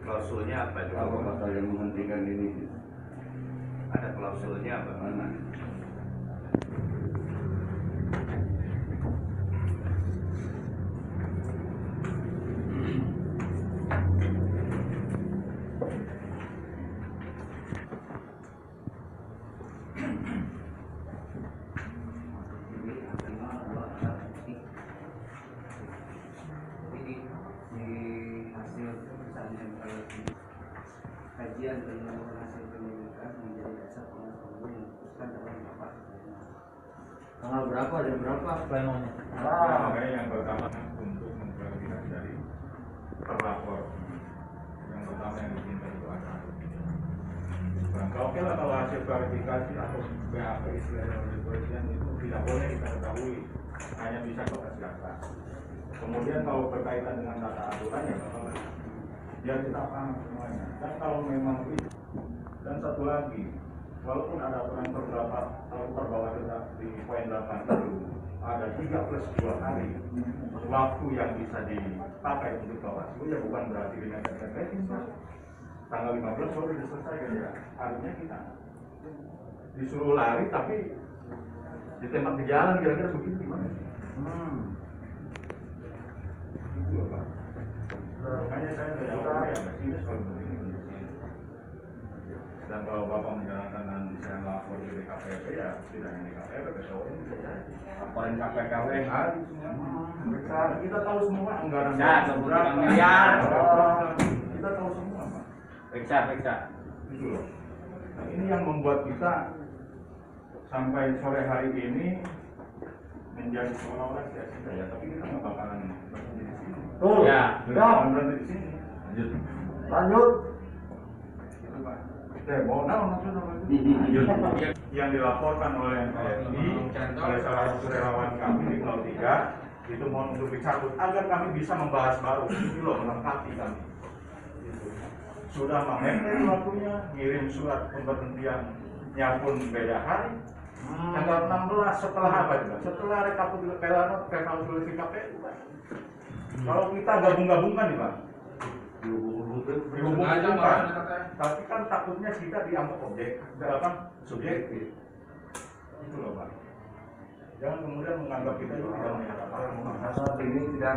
Klausulnya apa itu? Apa pasal yang menghentikan ini? Ada klausulnya apa? Mana? Kajian tentang hasil penyelidikan menjadi dasar pengetahuan yang diputuskan dalam rapat. Tanggal berapa dan berapa plenonya? Makanya yang pertama untuk mengklarifikasi dari terlapor. Yang pertama yang diminta itu ada. Oke lah kalau hasil klarifikasi atau BAP istilahnya oleh kepolisian itu tidak boleh kita ketahui, hanya bisa kertas data. Kemudian kalau berkaitan dengan data aturannya, biar kita paham semuanya. Dan kalau memang itu, dan satu lagi, walaupun ada aturan beberapa kalau terbawah di poin 8 itu ada 3+2 hari waktu yang bisa dipakai untuk bawaslu, ya bukan berarti dengan tanggal 15 baru diselesaikan ya. Artinya kita disuruh lari tapi ditembak di jalan, kira-kira begitu gimana? Itu loh Pak. Makanya saya tidak tahu ya, mestinya kalau begini. Dan kalau Bapak menjalankan nanti saya lapor di DKPP ya tidak hanya DKPP, PSOE bisa jadi. Laporin KPKW hari semua. Kita tahu semua anggaran berapa miliar. Kita tahu semua Pak. Periksa. Itu loh. Nah, ini yang membuat kita sampai sore hari ini menjadi seolah-olah sia-sia ya, tapi kita nggak bakalan berhenti di sini. Ya. Berhenti di sini. Lanjut. Itu Pak. Mau yang dilaporkan oleh TNI oleh salah satu relawan kami di 03 itu mau untuk dicabut agar kami bisa membahas baru ini loh, melengkapi kami. Sudah menghendaki waktunya, ngirim surat pemberhentiannya pun beda hari. Tanggal 16 setelah apa juga? Setelah rekapitulasi KPU Pak. Kalau kita gabung-gabungkan nih Pak, dihubung-hubungkan, tapi kan takutnya kita dianggap subjektif. Itu loh Pak. Jangan kemudian menganggap kita itu tidak menyatakan. Saat ini tidak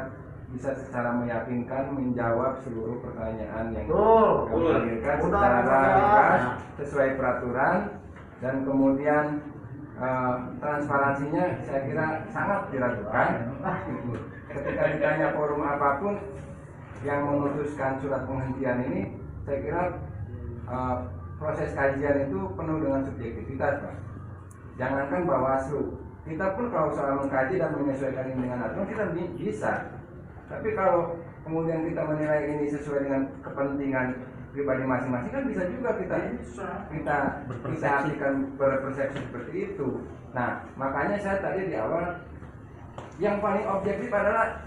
bisa secara meyakinkan menjawab seluruh pertanyaan yang dihadirkan secara ringkas sesuai peraturan, dan kemudian transparansinya saya kira sangat diragukan. Ketika ditanya forum apapun yang memutuskan surat penghentian ini, saya kira proses kajian itu penuh dengan subjektivitas Pak. Jangankan Bawaslu, kita pun kalau soal mengkaji dan menyesuaikan ini dengan aturan kita bisa. Tapi kalau kemudian kita menilai ini sesuai dengan kepentingan pribadi masing-masing, kan bisa juga kita artikan berpersepsi seperti itu. Nah, makanya saya tadi di awal yang paling objektif adalah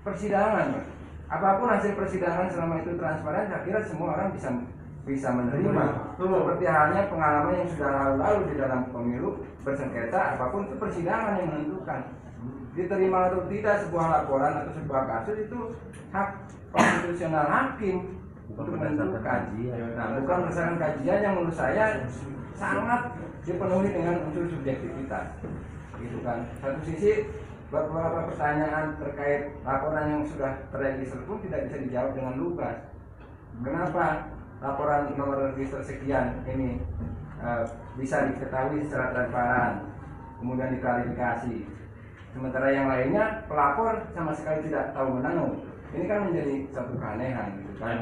persidangan. Apapun hasil persidangan selama itu transparan, saya kira semua orang bisa menerima. Seperti halnya pengalaman yang sudah lalu-lalu di dalam pemilu bersengketa, apapun itu persidangan yang menentukan. Diterima atau tidak sebuah laporan atau sebuah kasus itu hak konstitusional hakim untuk menentukan. Nah, bukan berdasarkan kajian yang menurut saya sangat dipenuhi dengan unsur subjektivitas. Gitu kan. Satu sisi beberapa pertanyaan terkait laporan yang sudah terregister pun tidak bisa dijawab dengan lugas. Kenapa laporan nomor register sekian ini bisa diketahui secara transparan, kemudian diklarifikasi, sementara yang lainnya pelapor sama sekali tidak tahu menanggung. Ini kan menjadi satu keanehan gitu kan.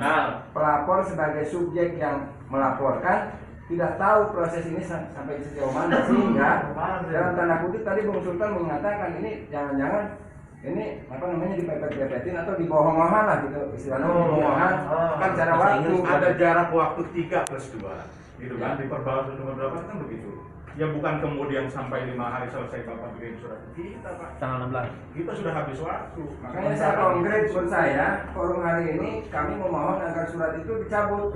Pelapor sebagai subjek yang melaporkan tidak tahu proses ini sampai sejauh mana, sehingga dalam tanda kutip tadi Bung Sultan mengatakan ini jangan-jangan ini apa namanya dipepet-pepetin atau dibohong-bohongan lah gitu istilahnya, dibohongan kan cara waktu, ada jarak waktu 3+2 gitu kan, diperbalas nomor berapa kan begitu ya, bukan kemudian sampai 5 hari selesai Bapak bikin surat kita Pak, tanggal 16 kita sudah habis waktu. Makanya saya konkret menurut saya forum hari ini kami memohon agar surat itu dicabut.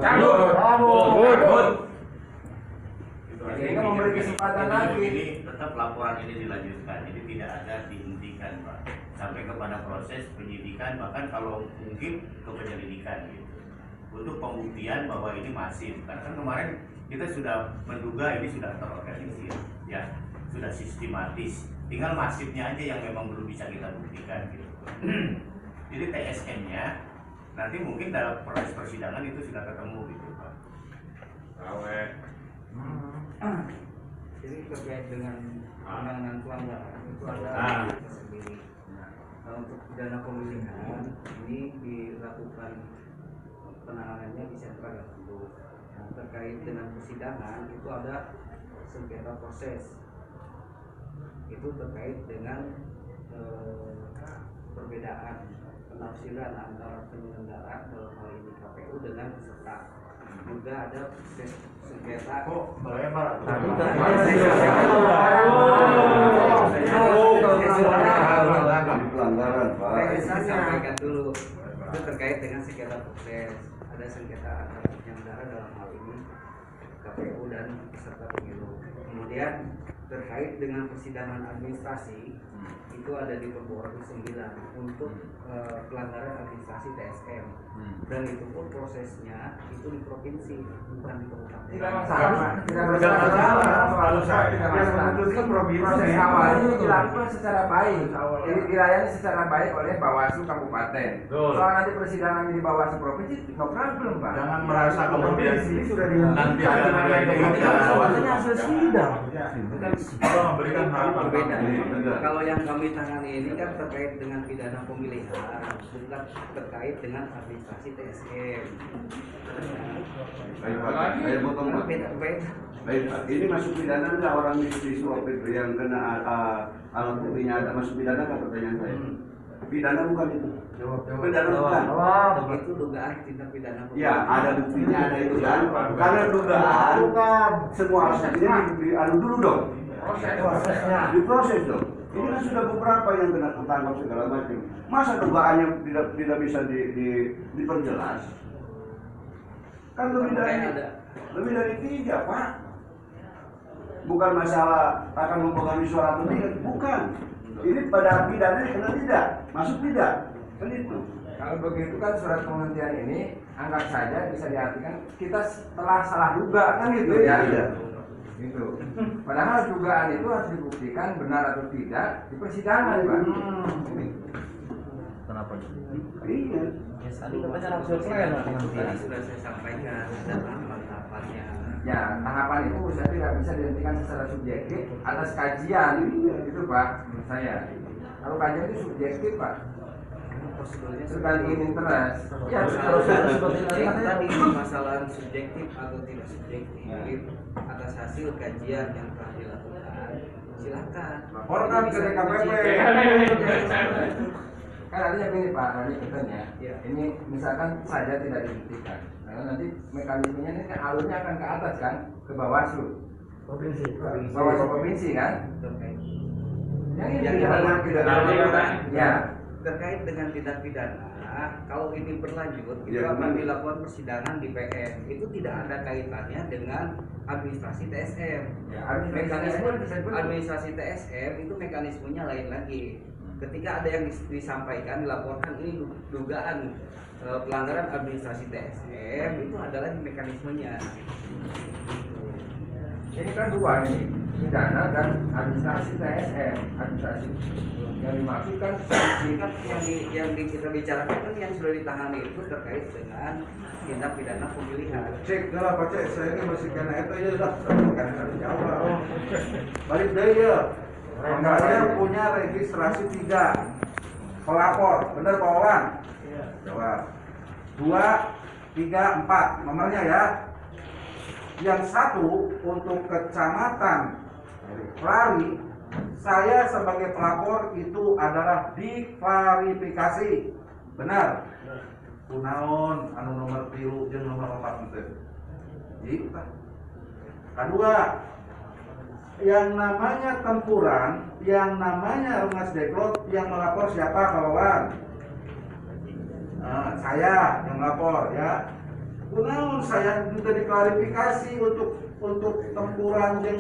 Sehingga memberi kesempatan lagi. Ini tetap laporan ini dilanjutkan, jadi tidak ada dihentikan Pak, sampai kepada proses penyidikan, bahkan kalau mungkin ke penyelidikan gitu. untuk pembuktian bahwa ini masif. Karena kan kemarin kita sudah menduga ini sudah terorganisir, ya, sudah sistematis. Tinggal masifnya aja yang memang belum bisa kita buktikan gitu. Jadi TSM-nya nanti mungkin dalam proses persidangan itu sudah ketemu gitu Pak. Jadi terkait dengan penanganan pelanggaran itu ada tersendiri. Nah, untuk pidana pemilihan ini dilakukan penanganannya di sentra Gakumdu. Nah, terkait dengan persidangan itu ada sengketa proses. Itu terkait dengan perbedaan penafsiran antara penyelenggara dalam hal ini KPU dengan peserta. Juga ada proses sengketa. Pelanggaran, Pak. Saya sampaikan dulu. Itu terkait dengan sengketa proses. Ada sengketa antara penyelenggara dalam hal ini KPU dan peserta pemilu. Kemudian terkait dengan persidangan administrasi itu ada di Perpres 9 untuk pelanggaran administrasi TSM, dan itu pun prosesnya itu di provinsi bukan di kabupaten. Tidak masalah, tidak masalah. Kalau saya tidak masalah. Proses awalnya dilakukan secara baik, dilayani secara baik oleh Bawaslu Kabupaten. Soal nanti persidangan di Bawaslu Provinsi, no problem Pak. Jangan merasa kemudian sudah nanti ada Soalnya hasil sidang. Allah memberikan harapan Berbeda. kami. Kalau yang kami tangani ini kan terkait dengan pidana pemilihan, bukan terkait dengan administrasi TSM. Baik Pak, saya potong Pak. Beda. Baik Pak, ini masuk pidana enggak orang di suap itu yang kena alat buktinya ada masuk pidana nggak pertanyaan saya? Pidana bukan itu. Pidana bukan. Itu dugaan tindak pidana pemilihan. Ya, ada buktinya ada itu kan. Karena dugaan bukan semua aspeknya anu dulu dong. Diproses dong. Ini kan sudah beberapa yang kena ketangkap segala macam. Masa dugaannya tidak bisa diperjelas? Kan lebih dari 3 Pak. Bukan masalah akan mempengaruhi suara atau tidak, bukan. Ini pada pidana kena tidak, masuk tidak, kan itu. Kalau begitu kan surat penghentian ini anggap saja bisa diartikan kita telah salah duga kan gitu ya. Iya. Gitu. Padahal dugaan itu harus dibuktikan benar atau tidak di persidangan, Pak. Kenapa? Iya. Tadi katanya langsung selesai Tadi sudah saya sampaikan ada tahapan-tahapannya. Ya, tahapan itu tidak bisa dihentikan secara subjektif atas kajian itu Pak, menurut saya. Kalau kajian itu subjektif Pak. Prosedurnya Sudah ingin interest. Ya, tadi masalah subjektif atau tidak subjektif atas hasil kajian yang telah dilakukan. Silakan. Laporkan ke DKPP. Kan artinya begini Pak, Rani katanya, ini misalkan saja tidak dibuktikan, karena nanti mekanismenya ini kan alurnya akan ke atas kan, ke Bawaslu provinsi kan. Yang ini tidak pidana. Ya. Terkait dengan tindak pidana, kalau ini berlanjut, itu Ya, akan dilakukan persidangan di PN. Itu tidak ada kaitannya dengan administrasi TSM. Ya, Administrasi TSM itu mekanismenya lain lagi. Ketika ada yang disampaikan, dilaporkan ini dugaan pelanggaran administrasi TSM, itu adalah mekanismenya. Ini kan dua nih, pidana dan administrasi TSM. Administrasi yang dimaksudkan yang kita bicarakan kan yang sudah ditangani itu terkait dengan tindak pidana pemilihan. Cek lah Pak Cek, saya ini masih kena itu aja dah, bukan harus jawab. Balik deh ya. Saya punya registrasi 3 pelapor, bener Pak Wawan? Iya. Jawab. 2, 3, 4 nomornya ya. Yang satu untuk kecamatan Lari, saya sebagai pelapor itu adalah diklarifikasi. Benar? Kunaon anu nomor 3 jeung nomor 4 itu. Gitu. Kedua, yang namanya tempuran, yang namanya Rengas Deklot yang melapor siapa kawan? Saya yang melapor ya. Kunaon saya juga diklarifikasi untuk tempuran yang